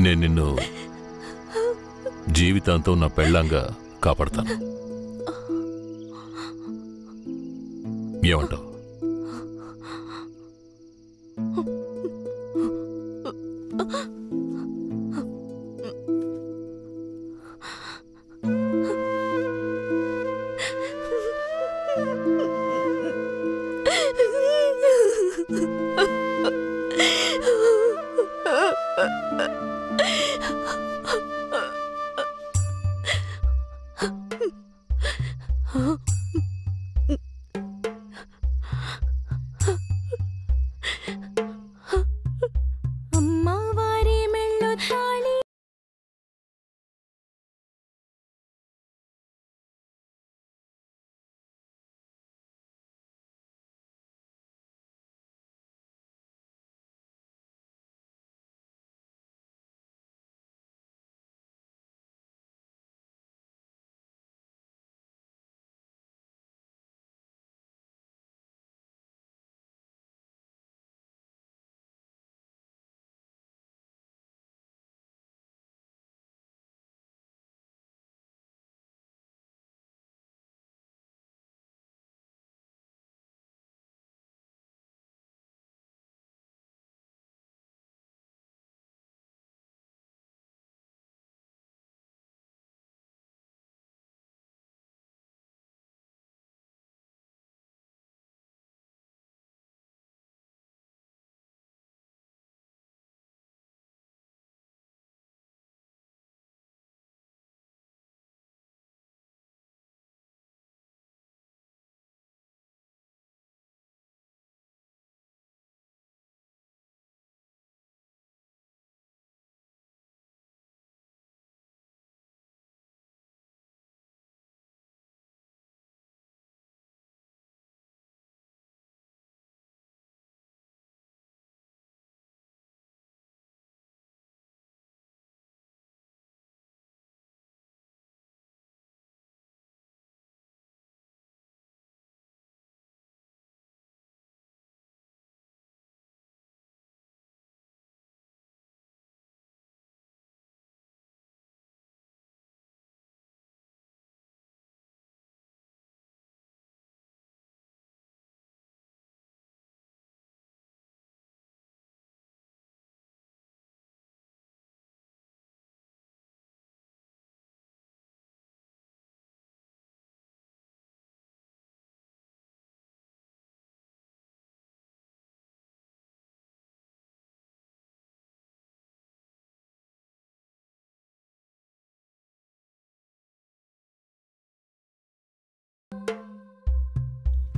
నేను నిన్ను జీవితాంతం నా పెళ్ళంగా కాపాడతాను. ఏమంటావు?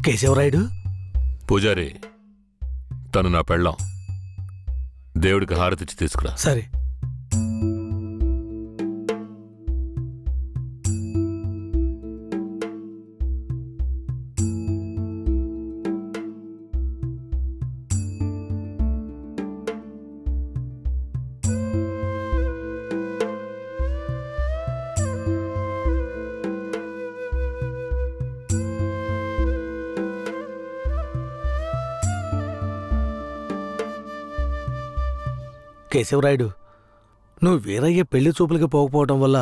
కేశవరాయుడు, పూజారి, తను నా పెళ్ళాం. దేవుడికి హారతిచ్చి తీసుకురా. సరే. కేశవరాయుడు, నువ్వు వీరయ్య పెళ్లి చూపులకి పోకపోవటం వల్ల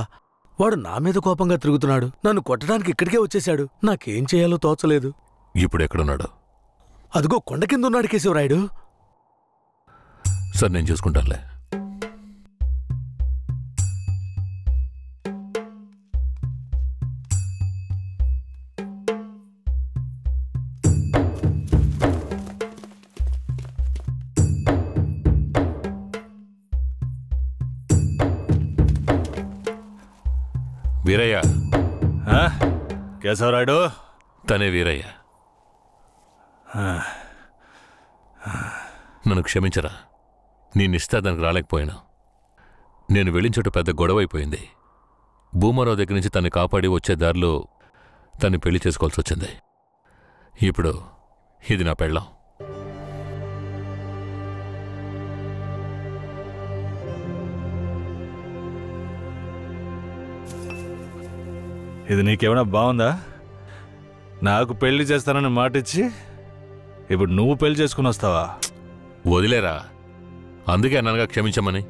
వాడు నా మీద కోపంగా తిరుగుతున్నాడు. నన్ను కొట్టడానికి ఇక్కడికే వచ్చేశాడు. నాకేం చేయాలో తోచలేదు. ఇప్పుడు ఎక్కడున్నాడు? అదిగో కొండ కింద ఉన్నాడు కేశవరాయుడు. సరే, నేను చూసుకుంటానులే. వీరయ్య. కేశవరాయుడు? తనే వీరయ్య. నన్ను క్షమించరా. నీ నిశ్చితార్థానికి రాలేకపోయినా. నేను వెళ్ళిన చోట పెద్ద గొడవ అయిపోయింది. భూమారావు దగ్గర నుంచి తన్ని కాపాడి వచ్చే దారిలో తన్ని పెళ్లి చేసుకోవాల్సి వచ్చింది. ఇప్పుడు ఇది నా పెళ్ళాం. ఇది నీకేమైనా బాగుందా? నాకు పెళ్లి చేస్తానని మాటిచ్చి ఇప్పుడు నువ్వు పెళ్లి చేసుకుని వస్తావా? వదిలేరా. అందుకే అన్నగా క్షమించమని.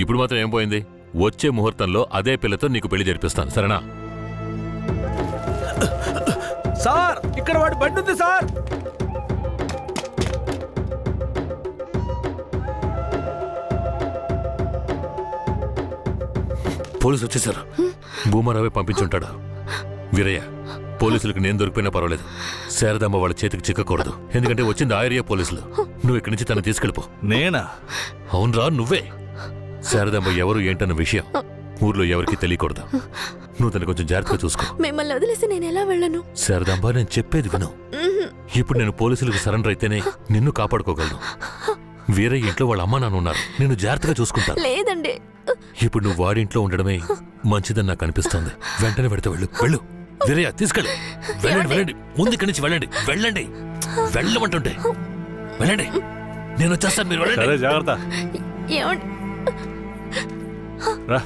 ఇప్పుడు మాత్రం ఏం పోయింది? వచ్చే ముహూర్తంలో అదే పిల్లతో నీకు పెళ్లి జరిపిస్తాను, సరేనా? సార్, ఇక్కడ వాడి బండి ఉంది సార్. పోలీసు వచ్చేసారు. భూమారావే పంపించుంటాడు. వీరయ్య, పోలీసులకు నేను దొరికిపోయినా పర్వాలేదు, శారదమ్మ వాళ్ళ చేతికి చిక్కకూడదు. ఎందుకంటే వచ్చింది ఆ ఏరియా పోలీసులు. నువ్వు ఇక్కడి నుంచి తను తీసుకెళ్ళిపో. నేనా? అవునరా, నువ్వే. శారదమ్మ ఎవరు ఏంటన్న విషయం ఊర్లో ఎవరికి తెలియకూడదు. నువ్వు తను కొంచెం జాగ్రత్తగా చూసుకో. మిమ్మల్ని వదిలేసి నేను ఎలా వెళ్ళను? శారదాంబ, నేను చెప్పేది విను. ఇప్పుడు నేను పోలీసులకు సరెండర్ అయితేనే నిన్ను కాపాడుకోగలను. వీరయ్య ఇంట్లో వాళ్ళ అమ్మ నాన్న ఉన్నారు, నేను జాగ్రత్తగా చూసుకుంటాను. లేదండి, ఇప్పుడు నువ్వు వాడింట్లో ఉండడమే మంచిదని నాకు అనిపిస్తోంది. వెంటనే పెడితే వెళ్ళు. వెళ్ళు వీరయ్య, తీసుకెళ్ళు. వెళ్ళండి, వెళ్ళండి, ముందు ఇక్కడి నుంచి వెళ్ళండి. వెళ్ళండి, వెళ్ళమంటుంటే వెళ్ళండి. నేను వచ్చేస్తాను, మీరు వెళ్ళండి. సరే, జాగ్రత్త. ఏమండి? రా.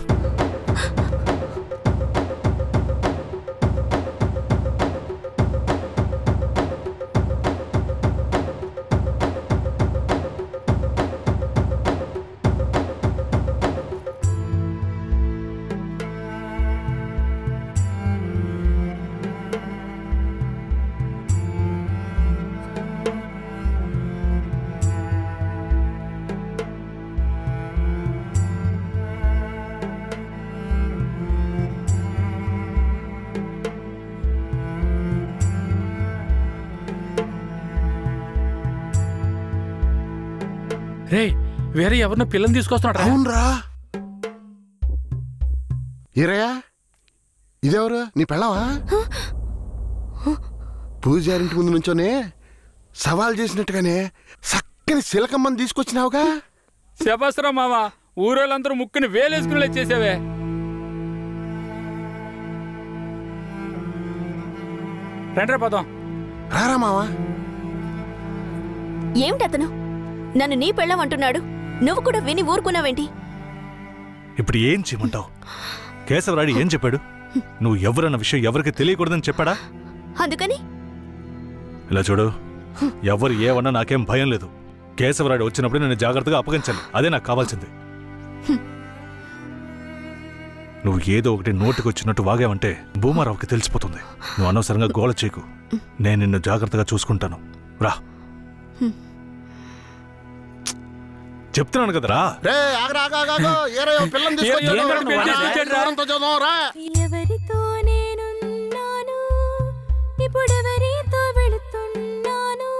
రే, వేరే ఎవరినో పిల్లని తీసుకొస్తున్నాడు. అవునరా. ఈరయ్యా, ఇదెవరు? నీ పెళ్ళవా? పూజారింటి ముందు నుంచోనే సవాల్ చేసినట్టుగానే చక్కని శిలకమ్మని తీసుకొచ్చినావుగా. శబాస్రా మామ, ఊరోళ్ళందరూ ముక్కుని వేలేసుకుని చేసావే. రండ్రా పోదాం. రారా మావా. ఏమిటతను నన్ను నీ పెళ్ళం అంటున్నాడు? నువ్వు కూడా విని ఊరుకున్నావేంటి? ఇప్పుడు ఏం చేయమంటావు? కేశవరాయుడు ఏం చెప్పాడు? నువ్వు ఎవరన్న విషయం ఎవరికి తెలియకూడదని చెప్పాడా? అందుకని ఇలా చూడు, ఎవరు ఏమన్నా నాకేం భయం లేదు. కేశవరాయుడు వచ్చినప్పుడు నేను జాగ్రత్తగా అప్పగించాలి, అదే నాకు కావాల్సింది. నువ్వు ఏదో ఒకటి నోటికొచ్చినట్టు వాగావంటే భూమారావుకి తెలిసిపోతుంది. నువ్వు అనవసరంగా గోల చేయకు. నేను నిన్ను జాగ్రత్తగా చూసుకుంటాను. రా, చెప్తున్నాను కదరా. రే, ఆగరా, ఆగాగాగో. ఈరయ్య పిల్లని తీసుకొచ్చాడు. రా. ఎవరితో నేనున్నాను, ఇప్పుడెవరితో వెళుతున్నాను?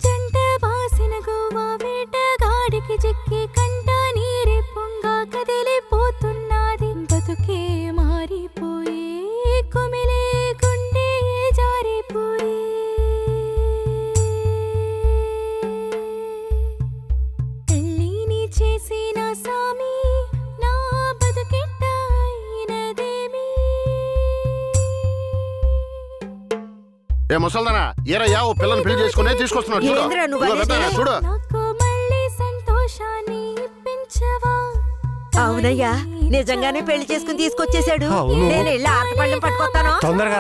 జంట బాసిన గోవా వేటగాడికి చిక్కి కంట నీరే పొంగా కదిలిపోతున్నది. బతుకే మారిపోయి కుమిలే గుండె జారిపోయి చేసిన సామి నా బతుకెట్ట అయినదేమి? ఏ ముసల్దానా, ఈరయ్య ఓ పిల్లని పెళ్లి చేసుకునే తీసుకొస్తున్నాడు. చూడు. నాకు మళ్ళీ సంతోషాన్ని ఇప్పించవా? అవునయ్యా, నిజంగానే పెళ్లి చేసుకుని తీసుకొచ్చేసాడు. నేను వెళ్ళి ఆటపళ్ళం పట్టుకొస్తాను. తొందరగా.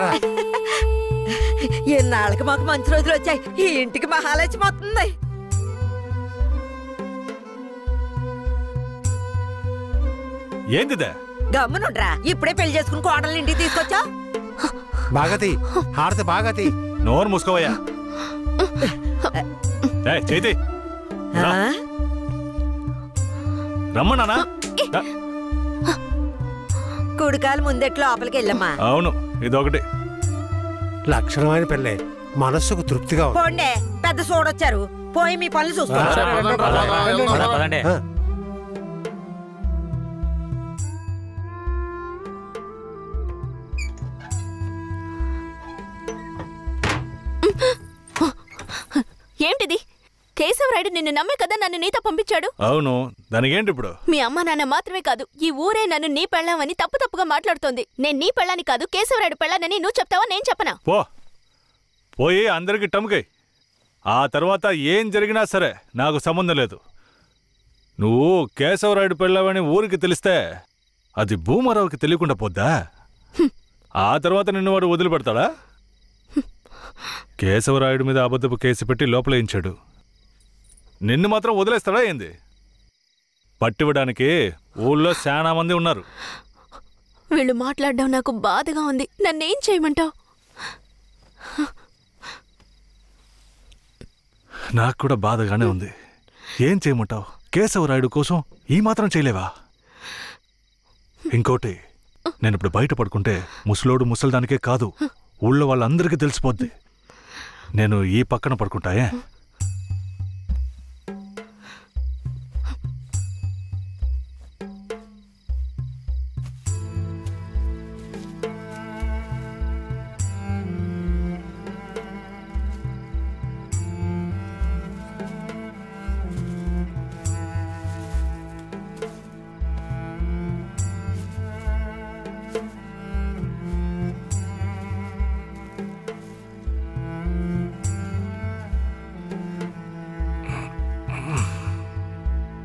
ఎన్నాళ్ళకి మాకు మంచి రోజులు వచ్చాయి. ఈ ఇంటికి మహాలక్ష్మి వస్తుంది. ఏందిదే? గమ్మునుండ్రా, ఇప్పుడే పెళ్లి చేసుకుని కోడల్ని ఇంటికి తీసుకొచ్చా. బాగతి హారతి బాగతి. నోరు మూసుకోవయ్యా. చేతి రమ్మన్నానా? కుడికాలు ముందెట్ లోపలికి వెళ్ళమ్మా. అవును, ఇదొకటి లక్షణమైన పెళ్ళే, మనస్సుకు తృప్తిగా ఉంది. పోండే, పెద్ద సోడొచ్చారు. పోయి మీ పనులు చూసుకోండి. ఏంటిది? కేశవరాయుడు నిన్ను నమ్మే కదా నన్ను నీతో పంపించాడు. అవును, దానికేంటి ఇప్పుడు? మీ అమ్మ నాన్న మాత్రమే కాదు, ఈ ఊరే నన్ను నీ పెళ్ళామని తప్పుగా మాట్లాడుతోంది. నేను నీ పెళ్ళాని కాదు, కేశవరాయుడు పెళ్ళానని నువ్వు చెప్తావా, నేను చెప్పనా? పోయి అందరికి టమ్కై. ఆ తర్వాత ఏం జరిగినా సరే నాకు సంబంధం లేదు. నువ్వు కేశవరాయుడు పెళ్ళావని ఊరికి తెలిస్తే అది భూమారావుకి తెలియకుండా పోద్దా? ఆ తర్వాత నిన్ను వాడు వదిలిపెడతాడా? కేశవరాయుడు మీద అబద్ధపు కేసు పెట్టి లోపలేయించాడు. నిన్ను మాత్రం వదిలేస్తాడా ఏంది? పట్టివ్వడానికి ఊళ్ళో చాలా మంది ఉన్నారు. వీళ్ళు మాట్లాడడం నాకు బాధగా ఉంది. నన్నేం చేయమంటావు? నాకు కూడా బాధగానే ఉంది. ఏం చేయమంటావు? కేశవరాయుడు కోసం ఈ మాత్రం చేయలేవా? ఇంకోటి, నేను ఇప్పుడు బయట పడుకుంటే ముసలోడు ముసలిదానికే కాదు, ఊళ్ళో వాళ్ళందరికీ తెలిసిపోద్ది. నేను ఈ పక్కన పడుకుంటాయే.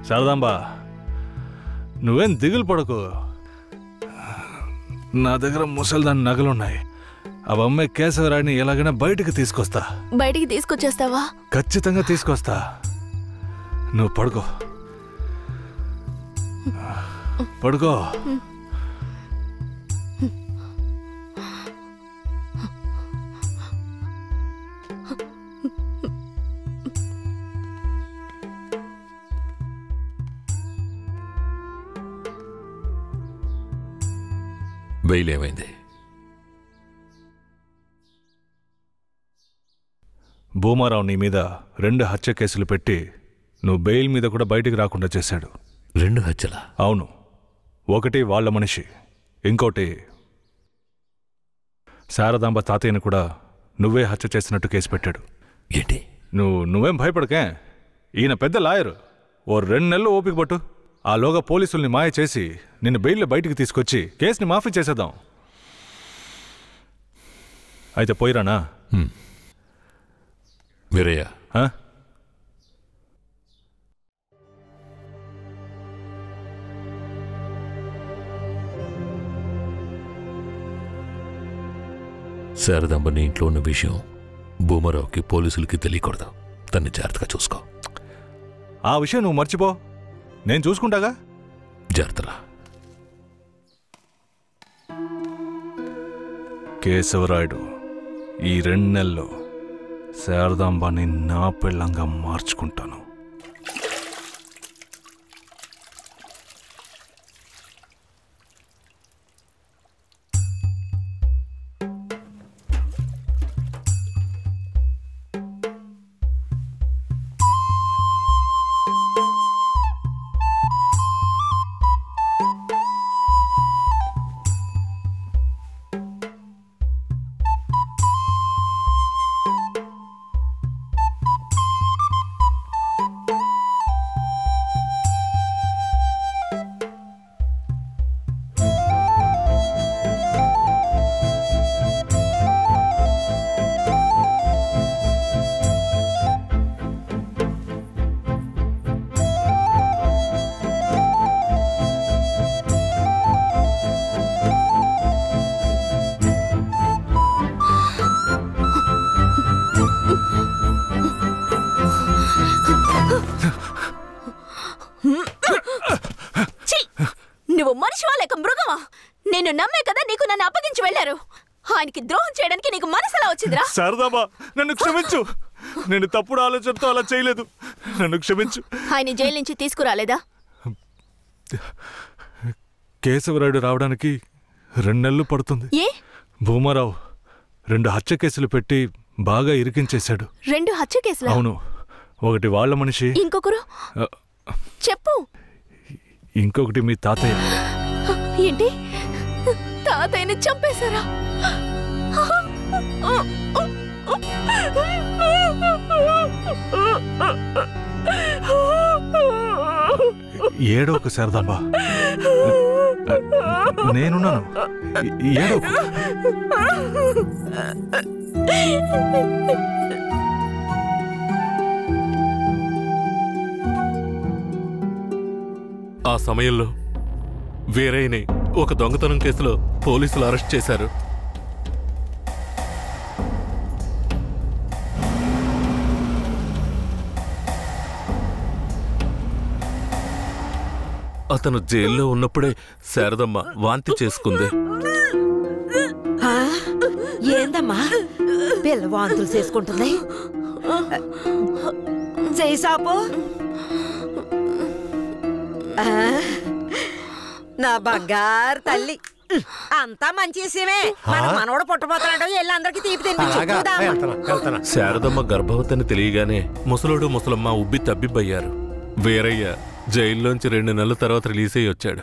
శారదాంబా, నువ్వేం దిగులు పడకు. నా దగ్గర ముసలిదాని నగలున్నాయి. అవమ్మే కేశవరాయుడిని ఎలాగైనా బయటికి తీసుకొస్తా. బయటికి తీసుకొచ్చేస్తావా? ఖచ్చితంగా తీసుకొస్తా. నువ్వు పడుకో, పడుకో. బెయిల్ ఏమైంది? భూమారావు నీ మీద 2 హత్య కేసులు పెట్టి నువ్వు బెయిల్ మీద కూడా బయటికి రాకుండా చేశాడు. 2 హత్యలా? అవును. ఒకటి వాళ్ళ మనిషి, ఇంకోటి శారదాంబ తాతయ్యని కూడా నువ్వే హత్య చేసినట్టు కేసు పెట్టాడు. ఏంటి? నువ్వేం భయపడకే. ఈయన పెద్ద లాయరు. ఓ 2 నెలలు ఓపిక పట్టు. ఆలోగా పోలీసుల్ని మాయ చేసి నిన్ను బెయిల్లో బయటికి తీసుకొచ్చి కేసుని మాఫీ చేసేద్దాం. అయితే పోయిరానా? వీరయ్య, శారదాంబ నీ ఇంట్లో ఉన్న విషయం భూమారావుకి పోలీసులకి తెలియకూడదు. తన్ని జాగ్రత్తగా చూసుకో. ఆ విషయం నువ్వు మర్చిపో, నేను చూసుకుంటాగా. జాగ్రత్తరా. కేశవరాయుడు ఈ 2 నెలల్లో శారదాంబాని నా పెళ్ళంగా మార్చుకుంటాను. నువ్వు మనిషివా లేక మృగమా? నేను నమ్మే కదా నీకు నన్ను అప్పగించి వెళ్లారు. ఆయనకి ద్రోహం చేయడానికి నీకు మనసులా వచ్చిందిరా? శారదాంబా, నన్ను క్షమించు. నేను తప్పుడు ఆలోచనతో అలా చేయలేదు. నన్ను క్షమించు. ఆయన జైలు నుంచి తీసుకురాలేదా? కేశవరాయుడు రావడానికి 2 నెలలు పడుతుంది. ఏ? భూమారావు 2 హత్య కేసులు పెట్టి బాగా ఇరికించేశాడు. 2 హత్య కేసులా? అవును. ఒకటి వాళ్ళ మనిషి, ఇంకొకరు చెప్పు. ఇంకొకటి మీ తాతయ్య. ఏంటి? తాతయ్యని చంపేశారా? ఏడోకు శారదాంబా, నేనున్నాను. ఏడోకు. ఆ సమయంలో వీరయ్యని ఒక దొంగతనం కేసులో పోలీసులు అరెస్ట్ చేశారు. అతను జైల్లో ఉన్నప్పుడే శారదమ్మ వాంతి చేసుకుంది. ఆ, ఏందమ్మా పిల్ల వాంతులు చేసుకుంటుంది? చెయ్యి సాపు. ఆ, నా బంగారు తల్లి, అంతా మంచి విషయమే. మన మనవడు పుట్టబోతున్నాడు, వెళ్ళి అందరికి తీపి తినిపించుకుందాం. శారదమ్మ గర్భవతిని తెలియగానే ముసలోడు ముసలమ్మ ఉబ్బి తబ్బిబ్బయ్యారు. వీరయ్య జైల్లోంచి 2 నెలల తర్వాత రిలీజ్ అయ్యి వచ్చాడు.